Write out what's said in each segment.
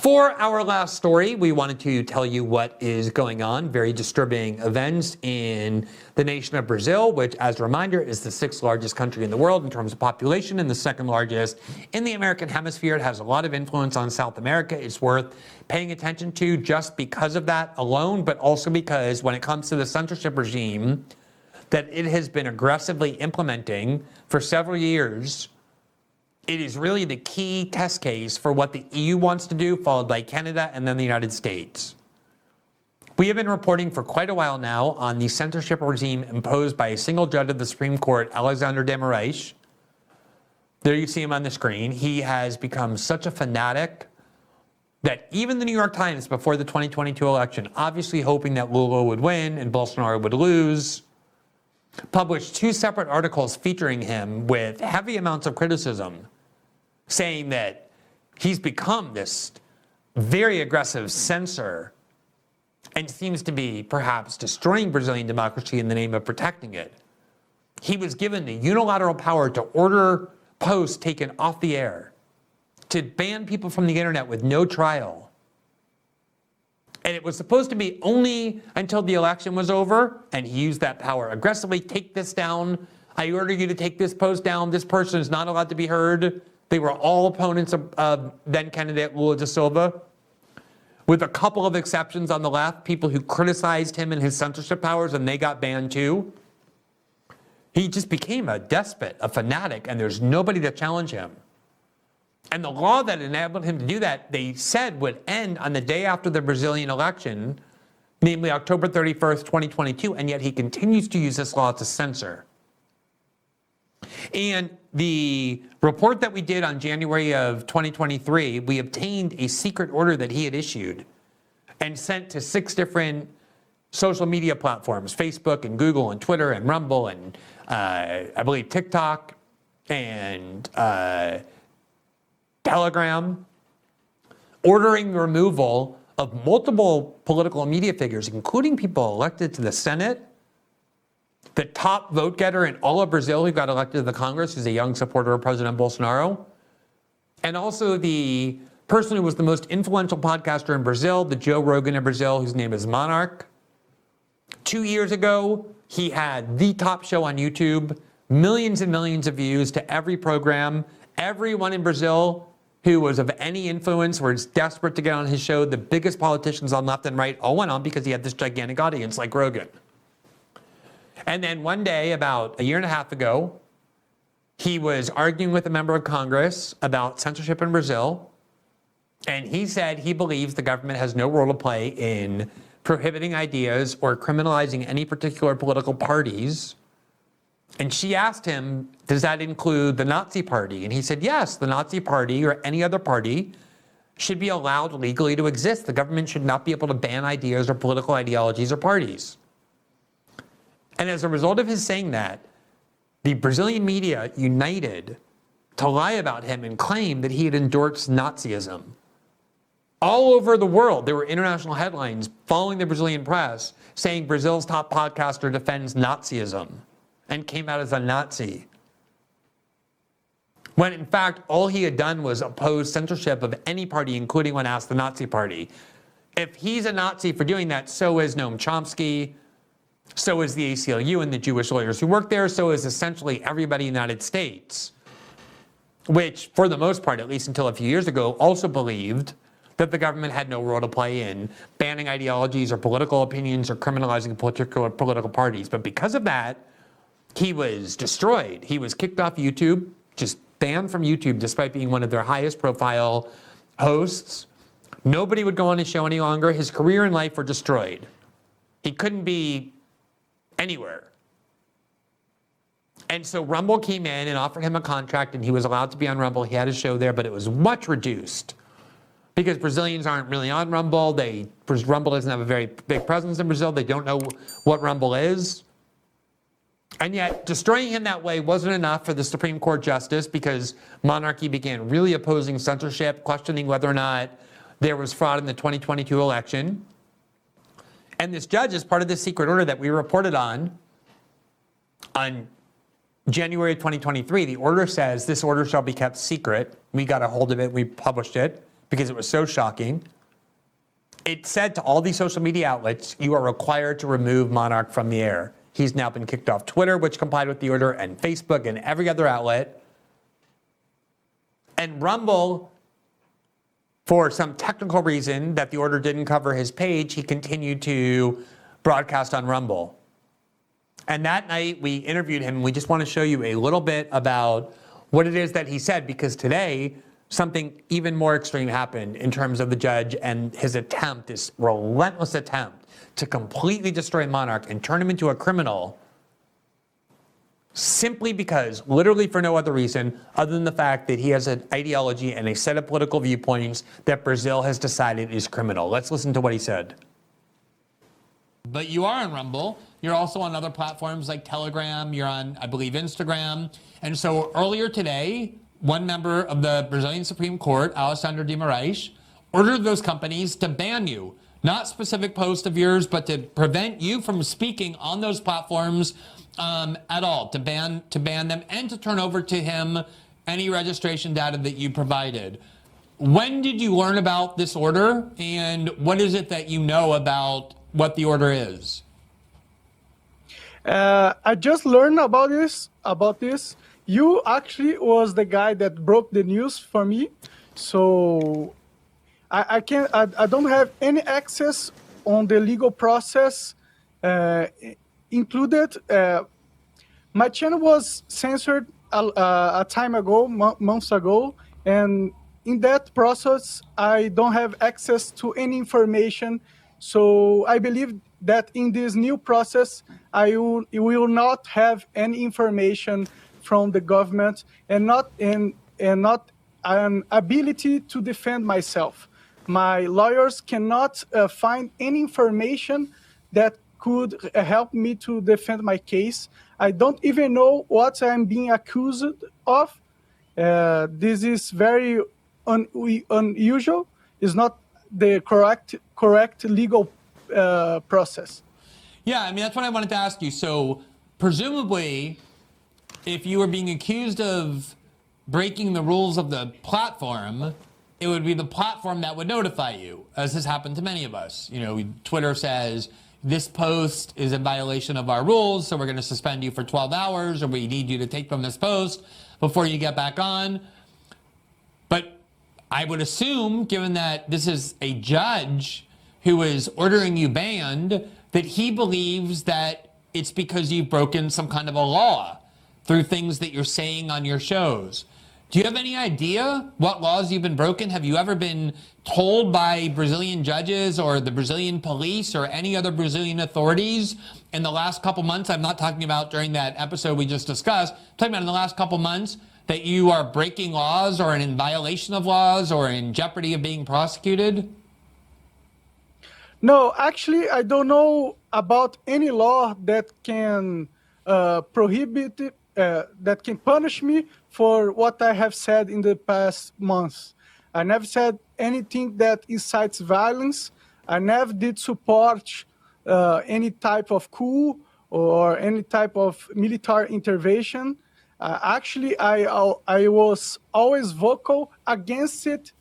For our last story, we wanted to tell you what is going on. Very disturbing events in the nation of Brazil, which, as a reminder, is the 6th largest country in the world in terms of population and the 2nd largest in the American hemisphere. It has a lot of influence on South America. It's worth paying attention to just because of that alone, but also because when it comes to the censorship regime that it has been aggressively implementing for several years, it is really the key test case for what the EU wants to do, followed by Canada and then the United States. We have been reporting for quite a while now on the censorship regime imposed by a single judge of the Supreme Court, Alexandre de Moraes. There you see him on the screen. He has become such a fanatic that even the New York Times, before the 2022 election, obviously hoping that Lula would win and Bolsonaro would lose, published 2 separate articles featuring him with heavy amounts of criticism, saying that he's become this very aggressive censor and seems to be perhaps destroying Brazilian democracy in the name of protecting it. He was given the unilateral power to order posts taken off the air, to ban people from the internet with no trial. And it was supposed to be only until the election was over, and he used that power aggressively. Take this down. I order you to take this post down. This person is not allowed to be heard. They were all opponents of then candidate Lula da Silva, with a couple of exceptions on the left, people who criticized him and his censorship powers, and they got banned too. He just became a despot, a fanatic, and there's nobody to challenge him. And the law that enabled him to do that, they said would end on the day after the Brazilian election, namely October 31st, 2022, and yet he continues to use this law to censor. And the report that we did on January of 2023, we obtained a secret order that he had issued and sent to 6 different social media platforms, Facebook and Google and Twitter and Rumble and I believe TikTok and Telegram, ordering the removal of multiple political and media figures, including people elected to the Senate. The top vote getter in all of Brazil who got elected to the Congress is a young supporter of President Bolsonaro. And also the person who was the most influential podcaster in Brazil, the Joe Rogan in Brazil, whose name is Monark. 2 years ago, he had the top show on YouTube, millions and millions of views to every program. Everyone in Brazil who was of any influence was desperate to get on his show. The biggest politicians on left and right all went on because he had this gigantic audience like Rogan. And then one day, about a year and a half ago, he was arguing with a member of Congress about censorship in Brazil. And he said he believes the government has no role to play in prohibiting ideas or criminalizing any particular political parties. And she asked him, does that include the Nazi Party? And he said, yes, the Nazi Party or any other party should be allowed legally to exist. The government should not be able to ban ideas or political ideologies or parties. And as a result of his saying that, the Brazilian media united to lie about him and claim that he had endorsed Nazism. All over the world, there were international headlines following the Brazilian press saying Brazil's top podcaster defends Nazism and came out as a Nazi. When in fact, all he had done was oppose censorship of any party, including when asked the Nazi Party. If he's a Nazi for doing that, so is Noam Chomsky, so is the ACLU and the Jewish lawyers who work there, so is essentially everybody in the United States, which for the most part, at least until a few years ago, also believed that the government had no role to play in banning ideologies or political opinions or criminalizing particular political parties. But because of that, he was destroyed. He was kicked off YouTube, just banned from YouTube despite being one of their highest profile hosts. Nobody would go on his show any longer. His career and life were destroyed. He couldn't be anywhere. And so Rumble came in and offered him a contract and he was allowed to be on Rumble. He had a show there, but it was much reduced because Brazilians aren't really on Rumble. Rumble doesn't have a very big presence in Brazil. They don't know what Rumble is. And yet destroying him that way wasn't enough for the Supreme Court justice because monarchy began really opposing censorship, questioning whether or not there was fraud in the 2022 election. And this judge, as part of this secret order that we reported on January 2023, the order says this order shall be kept secret. We got a hold of it, we published it because it was so shocking. It said to all these social media outlets, you are required to remove Monark from the air. He's now been kicked off Twitter, which complied with the order, and Facebook and every other outlet. And Rumble, for some technical reason that the order didn't cover his page, he continued to broadcast on Rumble. And that night we interviewed him, and we just want to show you a little bit about what it is that he said, because today something even more extreme happened in terms of the judge and his attempt, this relentless attempt to completely destroy Monark and turn him into a criminal, simply because, literally for no other reason, other than the fact that he has an ideology and a set of political viewpoints that Brazil has decided is criminal. Let's listen to what he said. But you are on Rumble. You're also on other platforms like Telegram. You're on, I believe, Instagram. And so earlier today, one member of the Brazilian Supreme Court, Alessandro de Moraes, ordered those companies to ban you. Not specific posts of yours, but to prevent you from speaking on those platforms at all, to ban them, and to turn over to him any registration data that you provided. When did you learn about this order, and what is it that you know about what the order is? I just learned about this. You actually was the guy that broke the news for me, so I don't have any access on the legal process included. My channel was censored a time ago, months ago, and in that process, I don't have access to any information. So I believe that in this new process, I will not have any information from the government and not an ability to defend myself. My lawyers cannot find any information that could help me to defend my case. I don't even know what I'm being accused of. This is very unusual. It's not the correct legal process. Yeah, I mean, that's what I wanted to ask you. So presumably, if you were being accused of breaking the rules of the platform, it would be the platform that would notify you, as has happened to many of us. You know, Twitter says, this post is a violation of our rules, so we're going to suspend you for 12 hours, or we need you to take from this post before you get back on. But I would assume, given that this is a judge who is ordering you banned, that he believes that it's because you've broken some kind of a law through things that you're saying on your shows. Do you have any idea what laws you've been broken? Have you ever been told by Brazilian judges or the Brazilian police or any other Brazilian authorities in the last couple months? I'm not talking about during that episode we just discussed. I'm talking about in the last couple months that you are breaking laws or in violation of laws or in jeopardy of being prosecuted? No, actually, I don't know about any law that can prohibit it, that can punish me for what I have said in the past months. I never said anything that incites violence. I never did support any type of coup or any type of military intervention. Actually, I was always vocal against it.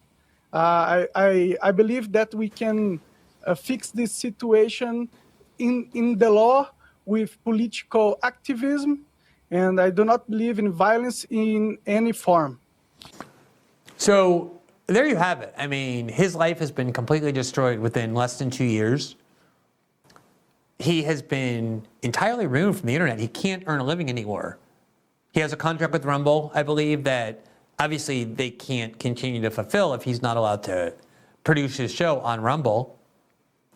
I believe that we can fix this situation in the law with political activism, and I do not believe in violence in any form. So there you have it. I mean, his life has been completely destroyed within less than 2 years. He has been entirely removed from the internet. He can't earn a living anymore. He has a contract with Rumble, I believe, that obviously they can't continue to fulfill if he's not allowed to produce his show on Rumble.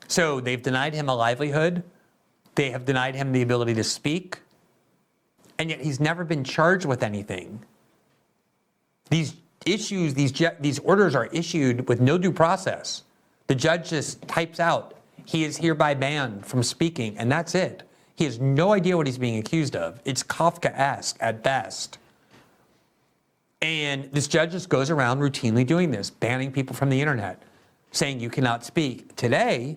So they've denied him a livelihood. They have denied him the ability to speak. And yet he's never been charged with anything. These issues, these orders are issued with no due process. The judge just types out, he is hereby banned from speaking, and that's it. He has no idea what he's being accused of. It's Kafkaesque at best. And this judge just goes around routinely doing this, banning people from the internet, saying you cannot speak. Today,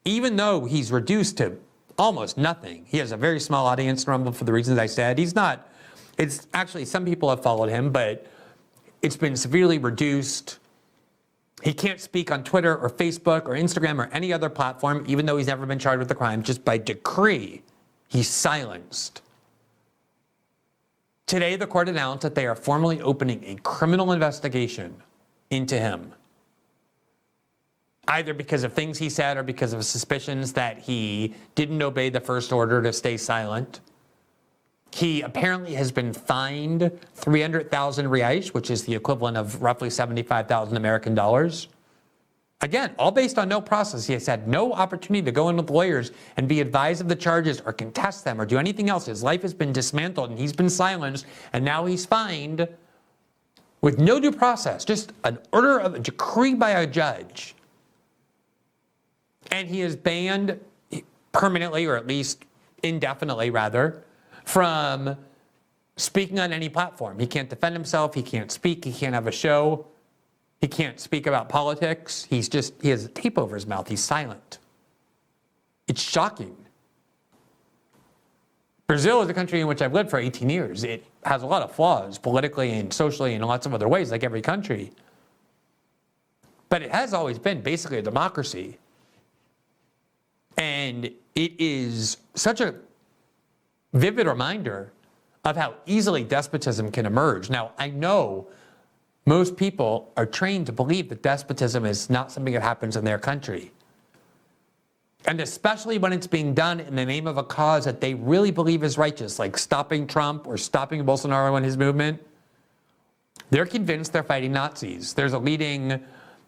even though he's reduced to almost nothing, he has a very small audience in Rumble for the reasons I said. He's not, it's actually, some people have followed him, but it's been severely reduced. He can't speak on Twitter or Facebook or Instagram or any other platform, even though he's never been charged with a crime. Just by decree, he's silenced. Today, the court announced that they are formally opening a criminal investigation into him, either because of things he said or because of suspicions that he didn't obey the first order to stay silent. He apparently has been fined 300,000 reais, which is the equivalent of roughly 75,000 American dollars. Again, all based on no process. He has had no opportunity to go in with lawyers and be advised of the charges or contest them or do anything else. His life has been dismantled and he's been silenced, and now he's fined with no due process, just an order of a decree by a judge. And he is banned permanently, or at least indefinitely rather, from speaking on any platform. He can't defend himself, he can't speak, he can't have a show, he can't speak about politics. He has a tape over his mouth, he's silent. It's shocking. Brazil is a country in which I've lived for 18 years. It has a lot of flaws politically and socially and in lots of other ways, like every country. But it has always been basically a democracy. And it is such a vivid reminder of how easily despotism can emerge. Now, I know most people are trained to believe that despotism is not something that happens in their country. And especially when it's being done in the name of a cause that they really believe is righteous, like stopping Trump or stopping Bolsonaro and his movement, they're convinced they're fighting Nazis. There's a leading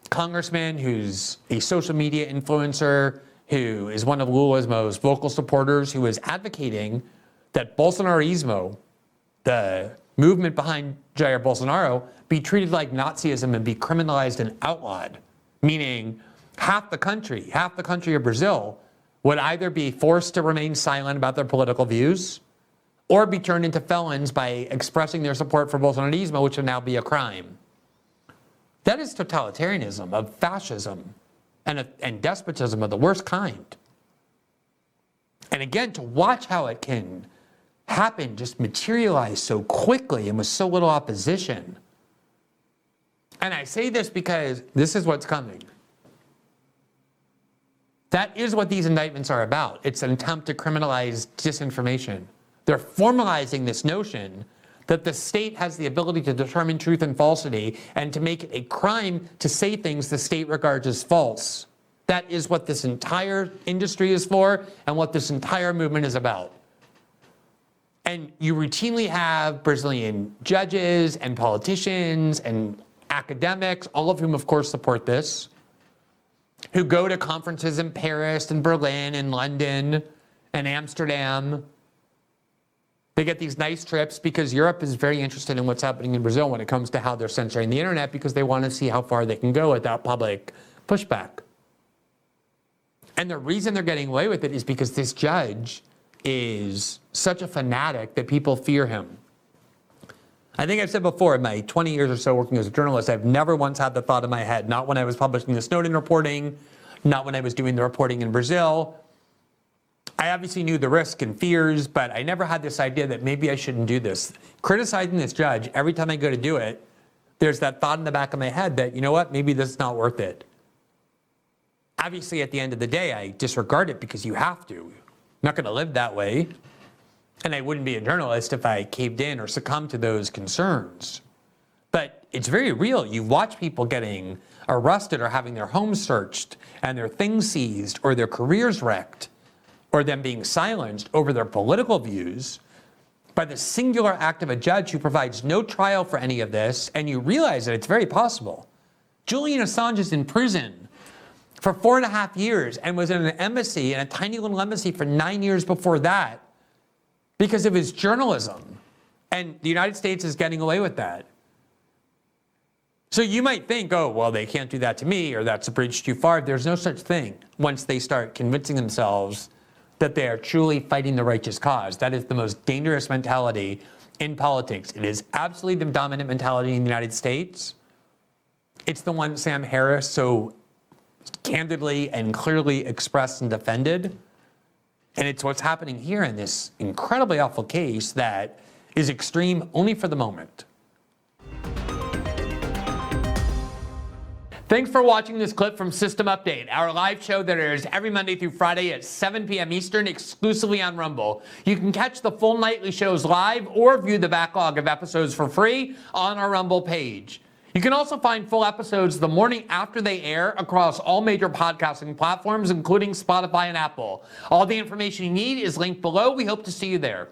congressman who's a social media influencer who is one of Lula's most vocal supporters, who is advocating that Bolsonarismo, the movement behind Jair Bolsonaro, be treated like Nazism and be criminalized and outlawed, meaning half the country of Brazil would either be forced to remain silent about their political views or be turned into felons by expressing their support for Bolsonarismo, which would now be a crime. That is totalitarianism of fascism and despotism of the worst kind. And again, to watch how it can happen, just materialize so quickly and with so little opposition. And I say this because this is what's coming. That is what these indictments are about. It's an attempt to criminalize disinformation. They're formalizing this notion that the state has the ability to determine truth and falsity and to make it a crime to say things the state regards as false. That is what this entire industry is for and what this entire movement is about. And you routinely have Brazilian judges and politicians and academics, all of whom, of course, support this, who go to conferences in Paris and Berlin and London and Amsterdam. They get these nice trips because Europe is very interested in what's happening in Brazil when it comes to how they're censoring the internet, because they want to see how far they can go without public pushback. And the reason they're getting away with it is because this judge is such a fanatic that people fear him. I think I've said before, in my 20 years or so working as a journalist, I've never once had the thought in my head, not when I was publishing the Snowden reporting, not when I was doing the reporting in Brazil. I obviously knew the risk and fears, but I never had this idea that maybe I shouldn't do this. Criticizing this judge, every time I go to do it, there's that thought in the back of my head that, you know what, maybe this is not worth it. Obviously, at the end of the day, I disregard it because you have to. I'm not going to live that way. And I wouldn't be a journalist if I caved in or succumbed to those concerns. But it's very real. You watch people getting arrested or having their homes searched and their things seized or their careers wrecked or them being silenced over their political views by the singular act of a judge who provides no trial for any of this, and you realize that it's very possible. Julian Assange is in prison for 4.5 years and was in an embassy, in a tiny little embassy, for 9 years before that because of his journalism. And the United States is getting away with that. So you might think, oh, well, they can't do that to me, or that's a bridge too far. There's no such thing once they start convincing themselves that they are truly fighting the righteous cause. That is the most dangerous mentality in politics. It is absolutely the dominant mentality in the United States. It's the one Sam Harris so candidly and clearly expressed and defended. And it's what's happening here in this incredibly awful case that is extreme only for the moment. Thanks for watching this clip from System Update, our live show that airs every Monday through Friday at 7 p.m. Eastern exclusively on Rumble. You can catch the full nightly shows live or view the backlog of episodes for free on our Rumble page. You can also find full episodes the morning after they air across all major podcasting platforms, including Spotify and Apple. All the information you need is linked below. We hope to see you there.